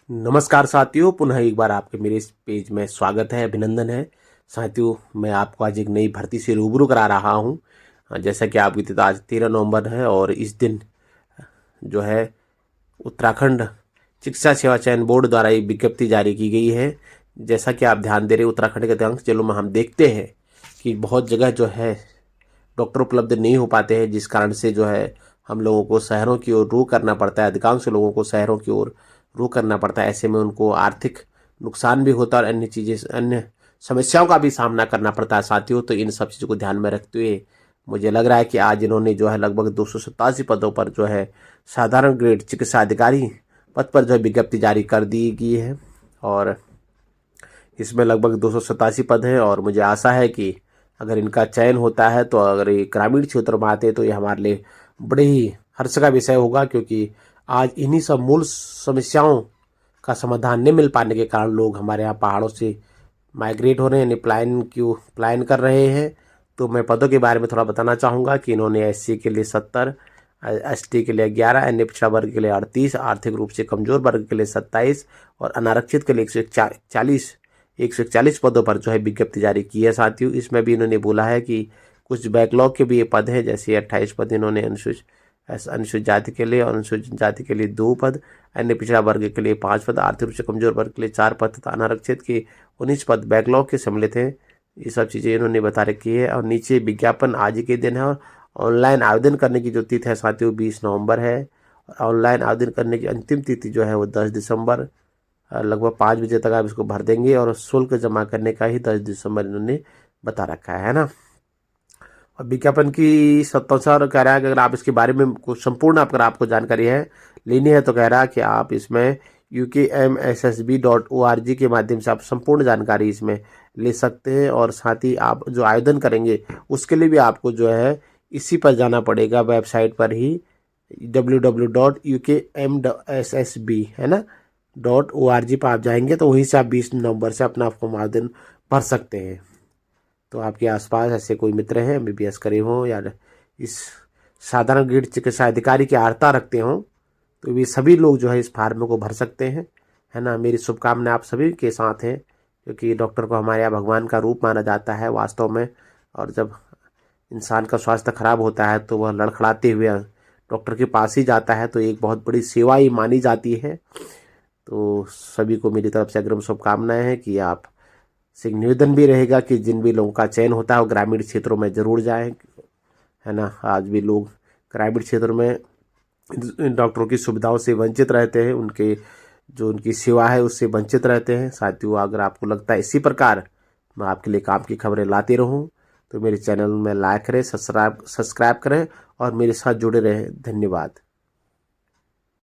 नमस्कार साथियों, पुनः एक बार आपके मेरे इस पेज में स्वागत है, अभिनंदन है। साथियों, मैं आपको आज एक नई भर्ती से रूबरू करा रहा हूं। जैसा कि आपकी तो आज 13 नवंबर है और इस दिन जो है उत्तराखंड शिक्षा सेवा चयन बोर्ड द्वारा एक विज्ञप्ति जारी की गई है। जैसा कि आप ध्यान दे रहे, उत्तराखंड के अधिकांश जिलों में हम देखते हैं कि बहुत जगह जो है डॉक्टर उपलब्ध नहीं हो पाते हैं, जिस कारण से जो है हम लोगों को शहरों की ओर रुख करना पड़ता है। अधिकांश लोगों को शहरों की ओर रुख करना पड़ता है। ऐसे में उनको आर्थिक नुकसान भी होता है और अन्य चीज़ें, अन्य समस्याओं का भी सामना करना पड़ता है साथियों। तो इन सब चीज़ों को ध्यान में रखते हुए मुझे लग रहा है कि आज इन्होंने जो है लगभग 287 पदों पर जो है साधारण ग्रेड चिकित्सा अधिकारी पद पर जो है विज्ञप्ति जारी कर दी गई है। और इसमें लगभग 287 पद हैं और मुझे आशा है कि अगर इनका चयन होता है तो अगर ये ग्रामीण क्षेत्र में आते तो ये हमारे लिए बड़े ही हर्ष का विषय होगा, क्योंकि आज इन्हीं सब मूल समस्याओं का समाधान नहीं मिल पाने के कारण लोग हमारे यहाँ पहाड़ों से माइग्रेट हो रहे हैं, पलायन कर रहे हैं। तो मैं पदों के बारे में थोड़ा बताना चाहूँगा कि इन्होंने एससी के लिए 70, एसटी के लिए 11, अन्य पिछड़ा वर्ग के लिए 38, आर्थिक रूप से कमजोर वर्ग के लिए 27 और अनारक्षित के लिए 141 पदों पर जो है विज्ञप्ति जारी की है साथियों। इसमें भी इन्होंने बोला है कि कुछ बैकलॉग के भी ये पद हैं, जैसे 28 पद इन्होंने अनुसूचित जाति के लिए और अनुसूचित जाति के लिए 2 पद, अन्य पिछड़ा वर्ग के लिए 5 पद, आर्थिक रूप से कमजोर वर्ग के लिए 4 पद तथा अनारक्षित के 19 पद बैकलॉग के सम्मिलित हैं। ये सब चीज़ें इन्होंने बता रखी है। और नीचे विज्ञापन आज के दिन है और ऑनलाइन आवेदन करने की जो तिथि है साथियों 20 नवंबर है। ऑनलाइन आवेदन करने की अंतिम तिथि जो है वो 10 दिसंबर लगभग 5 बजे तक आप इसको भर देंगे और शुल्क जमा करने का ही 10 दिसंबर इन्होंने बता रखा है ना। और विज्ञापन की सत्तानुसार कह रहा है कि अगर आप इसके बारे में कुछ संपूर्ण अगर आपको जानकारी है लेनी है तो कह रहा है कि आप इसमें ukmssb.org के माध्यम से आप संपूर्ण जानकारी इसमें ले सकते हैं। और साथ ही आप जो आवेदन करेंगे उसके लिए भी आपको जो है इसी पर जाना पड़ेगा, वेबसाइट पर ही www.ukmssb है ना .org पर आप जाएंगे तो वहीं से आप 20 नवंबर से अपना फॉर्म आवेदन भर सकते हैं। तो आपके आसपास ऐसे कोई मित्र हैं एमबीबीएस करे हों या इस साधारण ग्रेड चिकित्सा अधिकारी की अर्हता रखते हों तो वे सभी लोग जो है इस फार्म को भर सकते हैं, है ना। मेरी शुभकामनाएं आप सभी के साथ हैं, क्योंकि डॉक्टर को हमारे यहाँ भगवान का रूप माना जाता है वास्तव में। और जब इंसान का स्वास्थ्य खराब होता है तो वह लड़खड़ाते हुए डॉक्टर के पास ही जाता है, तो एक बहुत बड़ी सेवा ही मानी जाती है। तो सभी को मेरी तरफ से अग्रिम शुभकामनाएं हैं कि आप से निवेदन भी रहेगा कि जिन भी लोगों का चयन होता है वो ग्रामीण क्षेत्रों में जरूर जाएं, है ना। आज भी लोग ग्रामीण क्षेत्रों में डॉक्टरों की सुविधाओं से वंचित रहते हैं, उनके जो उनकी सेवा है उससे वंचित रहते हैं। साथियों, अगर आपको लगता है इसी प्रकार मैं आपके लिए काम की खबरें लाते रहूं तो मेरे चैनल में लाइक करें, सब्सक्राइब करें और मेरे साथ जुड़े रहें। धन्यवाद।